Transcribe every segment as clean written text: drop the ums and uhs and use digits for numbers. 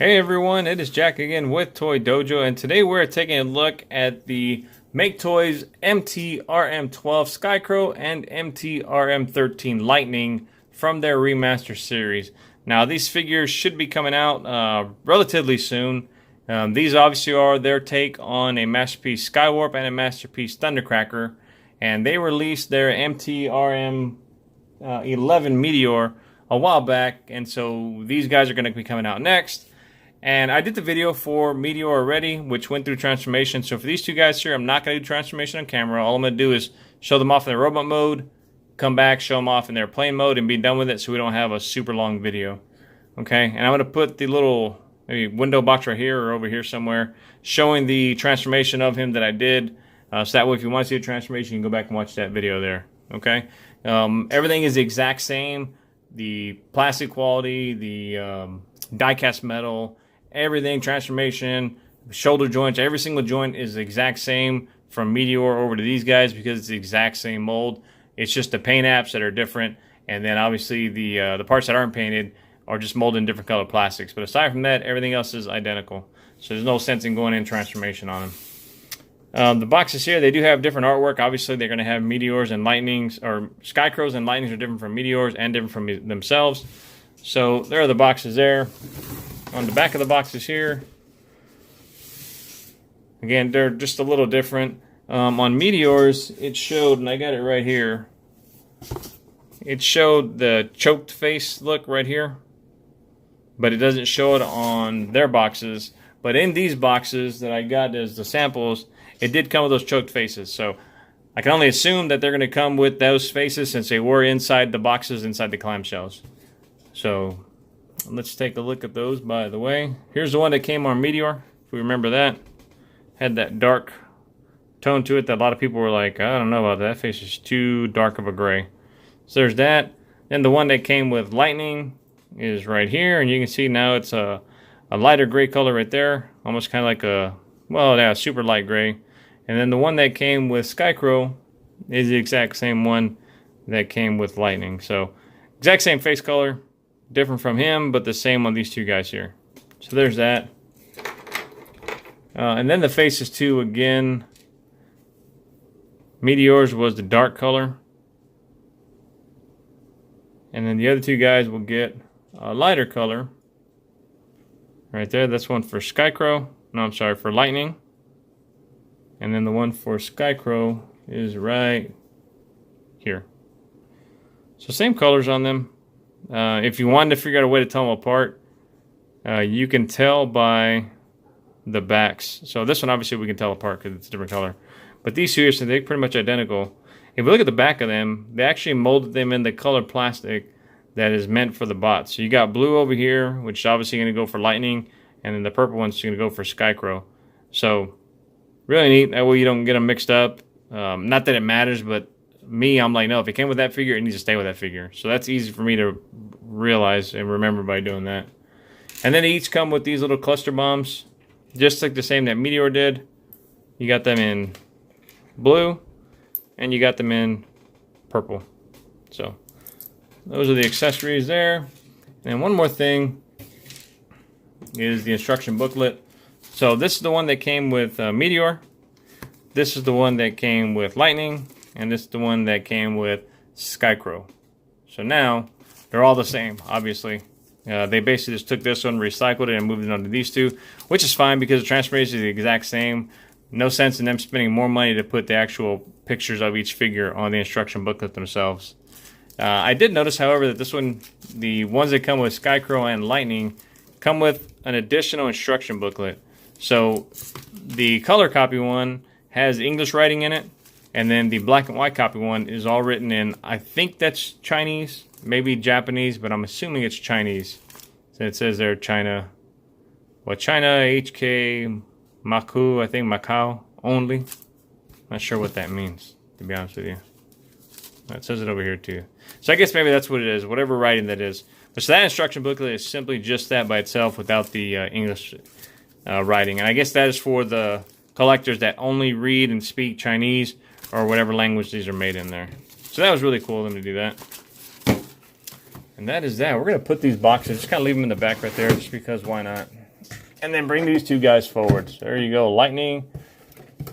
Hey everyone, it is Jack again with Toy Dojo, and today we're taking a look at the MakeToys MTRM-12 Skycrow and MTRM-13 Lightning from their remaster series. Now these figures should be coming out relatively soon. These obviously are their take on a Masterpiece Skywarp and a Masterpiece Thundercracker, and they released their MTRM-11 Meteor a while back, and so these guys are going to be coming out next. And I did the video for Meteor already, which went through transformation. So for these two guys here, I'm not going to do transformation on camera. All I'm going to do is show them off in their robot mode, come back, show them off in their plane mode, and be done with it so we don't have a super long video. Okay, and I'm going to put the little maybe window box right here or over here somewhere showing the transformation of him that I did. So that way if you want to see the transformation, you can go back and watch that video there. Okay, everything is the exact same. The plastic quality, the die-cast metal, everything, transformation, shoulder joints, every single joint is the exact same from Meteor over to these guys because it's the exact same mold. It's just the paint apps that are different, and then obviously the parts that aren't painted are just molded in different color plastics. But aside from that, everything else is identical. So there's no sense in going in transformation on them. The boxes here, they do have different artwork. Obviously, they're going to have Meteors and Lightnings, or Skycrows and Lightnings are different from Meteors and different from themselves. So there are the boxes there. On the back of the boxes here, again, they're just a little different. On Meteors, it showed, and I got it right here, it showed the choked face look right here, but it doesn't show it on their boxes. But in these boxes that I got as the samples, it did come with those choked faces. So I can only assume that they're going to come with those faces since they were inside the boxes, inside the clamshells. So let's take a look at those, by the way. Here's the one that came on Meteor, if we remember that. Had that dark tone to it that a lot of people were like, I don't know about that. That face is too dark of a gray. So there's that. Then the one that came with Lightning is right here, and you can see now it's a lighter gray color right there. Almost kind of like a, well, yeah, super light gray. And then the one that came with Skycrow is the exact same one that came with Lightning. So exact same face color. Different from him, but the same on these two guys here. So there's that. And then the faces too, again, Meteor's was the dark color. And then the other two guys will get a lighter color. Right there, that's one for Skycrow. No, I'm sorry, for Lightning. And then the one for Skycrow is right here. So same colors on them. If you wanted to figure out a way to tell them apart, you can tell by the backs. So this one obviously we can tell apart because it's a different color. But these two, so they're pretty much identical. If we look at the back of them, they actually molded them in the color plastic that is meant for the bots. So you got blue over here, which is obviously going to go for Lightning, and then the purple one's going to go for Skycrow. So really neat. That way you don't get them mixed up. Not that it matters, but me, I'm like, no, if it came with that figure, it needs to stay with that figure. So that's easy for me to realize and remember by doing that. And then they each come with these little cluster bombs, just like the same that Meteor did. You got them in blue, and you got them in purple. So those are the accessories there. And one more thing is the instruction booklet. So this is the one that came with Meteor. This is the one that came with Lightning. And this is the one that came with Skycrow. So now, they're all the same, obviously. They basically just took this one, recycled it, and moved it onto these two, which is fine because the transformation is the exact same. No sense in them spending more money to put the actual pictures of each figure on the instruction booklet themselves. I did notice, however, that this one, the ones that come with Skycrow and Lightning, come with an additional instruction booklet. So the color copy one has English writing in it. And then the black and white copy one is all written in, I think that's Chinese, maybe Japanese, but I'm assuming it's Chinese. So it says there China, well, China, HK, Maku, I think Macau only. Not sure what that means, to be honest with you. It says it over here too. So I guess maybe that's what it is, whatever writing that is. But so that instruction booklet is simply just that by itself without the English writing. And I guess that is for the collectors that only read and speak Chinese, or whatever language these are made in there. So that was really cool of them to do that. And that is that. We're going to put these boxes, just kind of leave them in the back right there, just because why not? And then bring these two guys forward. So there you go, Lightning.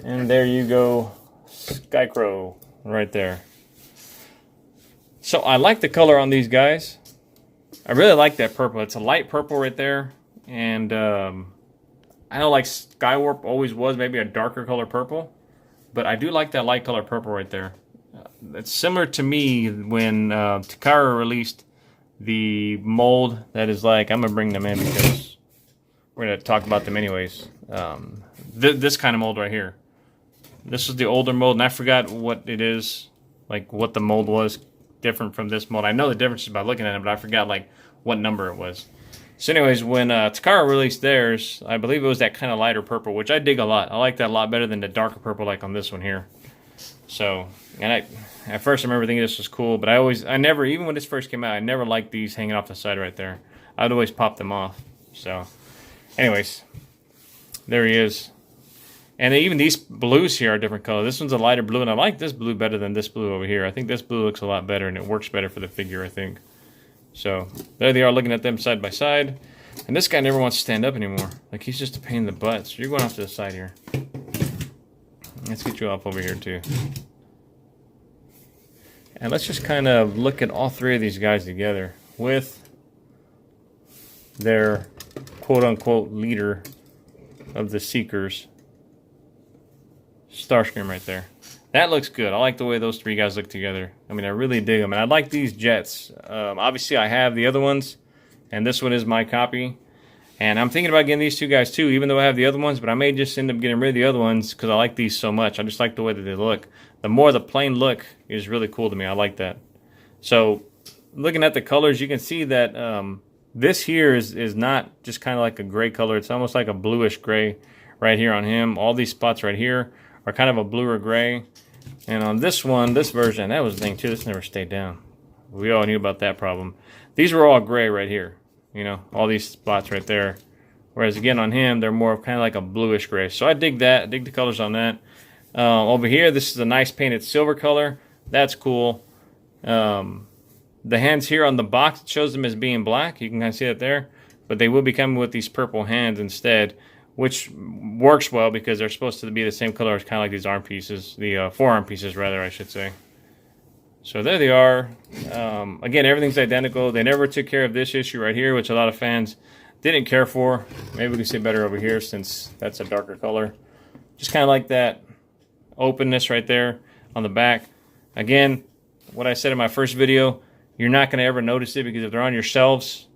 And there you go, Skycrow, right there. So I like the color on these guys. I really like that purple. It's a light purple right there. And I know like Skywarp always was maybe a darker color purple. But I do like that light color purple right there. It's similar to me when Takara released the mold that is like, I'm going to bring them in because we're going to talk about them anyways. This kind of mold right here. This is the older mold, and I forgot what it is, like what the mold was different from this mold. I know the difference by looking at it, but I forgot like what number it was. So anyways, when Takara released theirs, I believe it was that kind of lighter purple, which I dig a lot. I like that a lot better than the darker purple like on this one here. So, and at first I remember thinking this was cool, but I never, even when this first came out, I never liked these hanging off the side right there. I'd always pop them off. So, anyways, there he is. And even these blues here are different color. This one's a lighter blue, and I like this blue better than this blue over here. I think this blue looks a lot better, and it works better for the figure, I think. So, there they are looking at them side by side. And this guy never wants to stand up anymore. Like, he's just a pain in the butt. So, you're going off to the side here. Let's get you off over here, too. And let's just kind of look at all three of these guys together with their quote-unquote leader of the Seekers. Starscream right there. That looks good. I like the way those three guys look together. I mean, I really dig them. And I like these jets. Obviously, I have the other ones, and this one is my copy. And I'm thinking about getting these two guys too, even though I have the other ones, but I may just end up getting rid of the other ones because I like these so much. I just like the way that they look. The more the plain look is really cool to me. I like that. So, looking at the colors, you can see that this here is not just kind of like a gray color. It's almost like a bluish gray right here on him. All these spots right here are kind of a blue or gray. And on this one, this version, that was the thing too. This never stayed down. We all knew about that problem. These were all gray right here. You know, all these spots right there. Whereas again on him, they're more kind of like a bluish gray. So I dig that. I dig the colors on that. Over here, this is a nice painted silver color. That's cool. The hands here on the box, it shows them as being black. You can kind of see that there. But they will be coming with these purple hands instead, which works well because they're supposed to be the same color as kind of like these arm pieces. The forearm pieces, rather, I should say. So there they are. Again, everything's identical. They never took care of this issue right here, which a lot of fans didn't care for. Maybe we can see better over here since that's a darker color. Just kind of like that openness right there on the back. Again, what I said in my first video, you're not going to ever notice it because if they're on your shelves,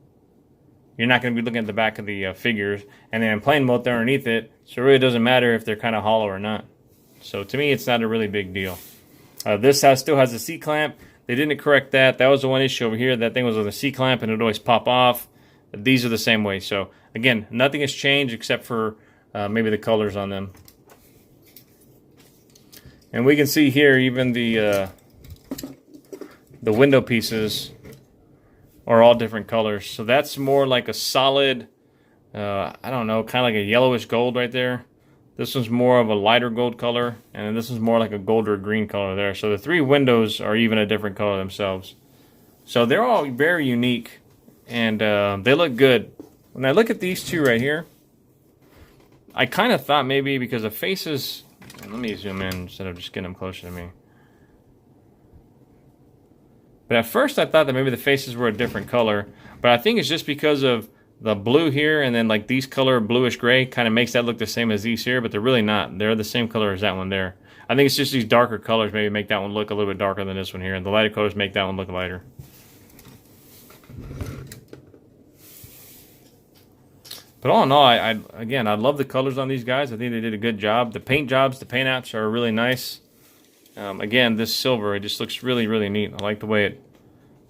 you're not going to be looking at the back of the figures. And then in plain mode, they're underneath it. So it really doesn't matter if they're kind of hollow or not. So to me, it's not a really big deal. This still has a C-clamp. They didn't correct that. That was the one issue over here. That thing was with a C-clamp and it would always pop off. These are the same way. So again, nothing has changed except for maybe the colors on them. And we can see here even the window pieces are all different colors. So that's more like a solid, I don't know, kind of like a yellowish gold right there. This one's more of a lighter gold color, and then this is more like a gold or green color there. So the three windows are even a different color themselves. So they're all very unique, and they look good. When I look at these two right here, I kind of thought maybe because the faces, let me zoom in instead of just getting them closer to me. But at first I thought that maybe the faces were a different color, but I think it's just because of the blue here and then like these color bluish gray kind of makes that look the same as these here, but they're really not. They're the same color as that one there. I think it's just these darker colors maybe make that one look a little bit darker than this one here, and the lighter colors make that one look lighter. But all in all, again, I love the colors on these guys. I think they did a good job. The paint jobs, the paint apps are really nice. Again, this silver, it just looks really, really neat. I like the way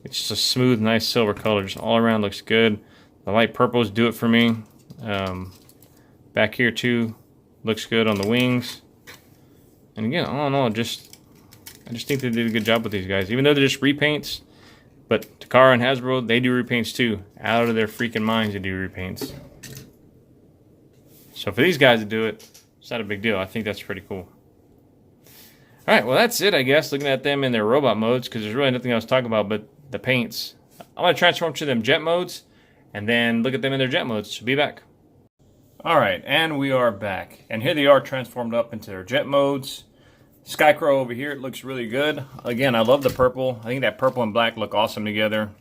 it's just a smooth, nice silver color. Just all around looks good. The light purples do it for me. Back here too, looks good on the wings. And again, all in all, I just think they did a good job with these guys. Even though they're just repaints, but Takara and Hasbro, they do repaints too. Out of their freaking minds, they do repaints. So for these guys to do it, it's not a big deal. I think that's pretty cool. Alright, well that's it, I guess, looking at them in their robot modes, because there's really nothing else to talk about but the paints. I'm going to transform to them jet modes, and then look at them in their jet modes. So be back. Alright, and we are back. And here they are transformed up into their jet modes. Skycrow over here, it looks really good. Again, I love the purple. I think that purple and black look awesome together.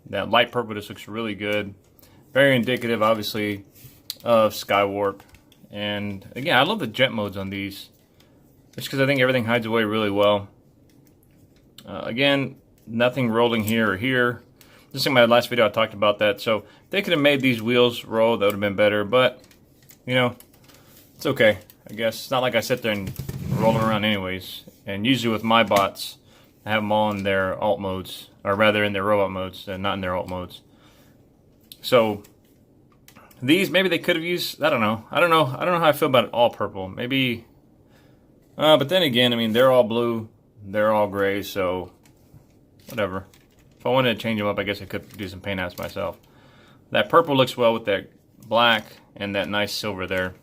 That light purple just looks really good. Very indicative, obviously, of Skywarp. And again, I love the jet modes on these. Just because I think everything hides away really well. Again, nothing rolling here or here. Just in my last video, I talked about that. So if they could have made these wheels roll, that would have been better. But, you know, it's okay. I guess it's not like I sit there and roll them around anyways. And usually with my bots, I have them all in their alt modes, or rather in their robot modes, and not in their alt modes. So these, maybe they could have used, I don't know how I feel about it all purple. Maybe, but then again, I mean, they're all blue, they're all gray, so whatever. If I wanted to change them up, I guess I could do some paint apps myself. That purple looks well with that black and that nice silver there.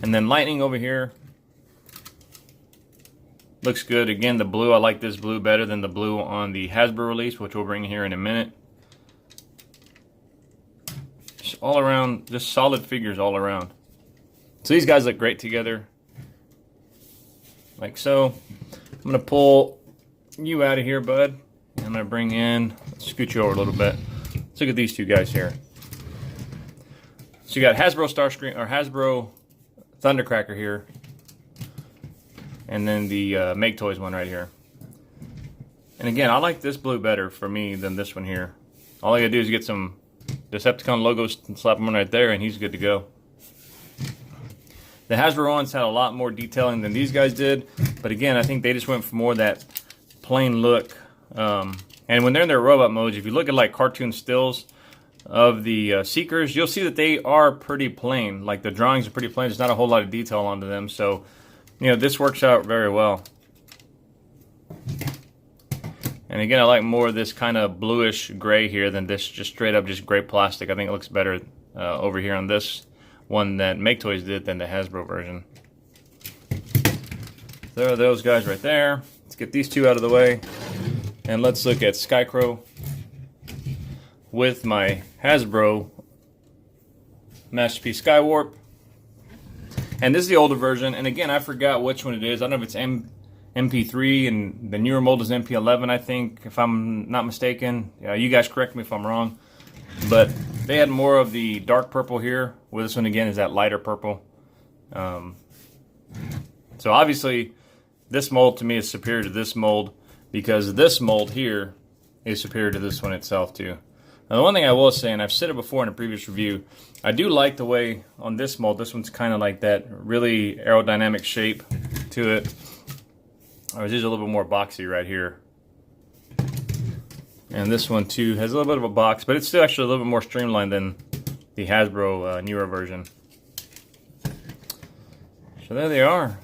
And then Lightning over here looks good. Again, the blue, I like this blue better than the blue on the Hasbro release, which we'll bring here in a minute. Just all around, just solid figures all around. So these guys look great together. Like so. I'm going to pull you out of here, bud. I'm going to bring in, scoot you over a little bit. Let's look at these two guys here. So you got Hasbro Starscream, or Hasbro Thundercracker here. And then the MakeToys one right here. And again, I like this blue better for me than this one here. All I gotta do is get some Decepticon logos and slap them on right there, and he's good to go. The Hasbro ones had a lot more detailing than these guys did. But again, I think they just went for more of that plain look. And when they're in their robot modes, if you look at like cartoon stills of the Seekers, you'll see that they are pretty plain. Like the drawings are pretty plain. There's not a whole lot of detail onto them. So, you know, this works out very well. And again, I like more of this kind of bluish gray here than this just straight up just gray plastic. I think it looks better over here on this one that MakeToys did than the Hasbro version. There are those guys right there. Let's get these two out of the way. And let's look at Skycrow with my Hasbro Masterpiece Skywarp. And this is the older version. And again, I forgot which one it is. I don't know if it's MP3 and the newer mold is MP11, I think, if I'm not mistaken. You guys correct me if I'm wrong. But they had more of the dark purple here, where this one again is that lighter purple. So obviously, this mold to me is superior to this mold, because this mold here is superior to this one itself too. Now the one thing I will say, and I've said it before in a previous review, I do like the way on this mold, this one's kind of like that really aerodynamic shape to it. Or this is a little bit more boxy right here. And this one too has a little bit of a box, but it's still actually a little bit more streamlined than the Hasbro newer version. So there they are.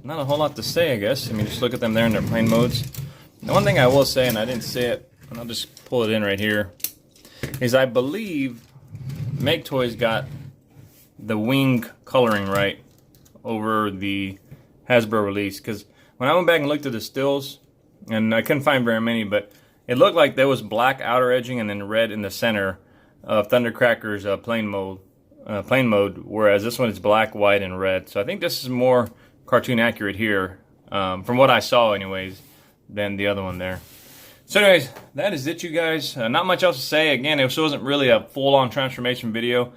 Not a whole lot to say, I guess. I mean, just look at them there in their plain modes. The one thing I will say, and I didn't say it, and I'll just pull it in right here, is I believe MakeToys got the wing coloring right over the Hasbro release. Because when I went back and looked at the stills, and I couldn't find very many, but it looked like there was black outer edging and then red in the center of Thundercracker's plain mode, whereas this one is black, white, and red. So I think this is more cartoon accurate here, from what I saw anyways, than the other one there. So anyways, that is it, you guys. Not much else to say. Again, it wasn't really a full-on transformation video.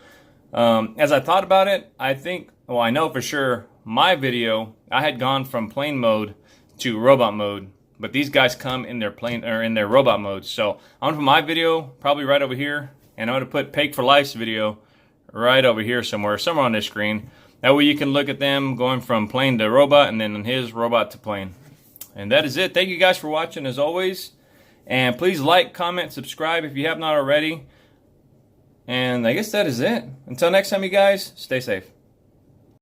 As I thought about it, I think, well, I know for sure, my video, I had gone from plain mode to robot mode, but these guys come in their plain, or in their robot mode. So I'm gonna put my video probably right over here, and I'm gonna put Peg for Life's video right over here somewhere on this screen. That way you can look at them going from plane to robot, and then his robot to plane. And that is it. Thank you guys for watching as always. And please like, comment, subscribe if you have not already. And I guess that is it. Until next time, you guys, stay safe.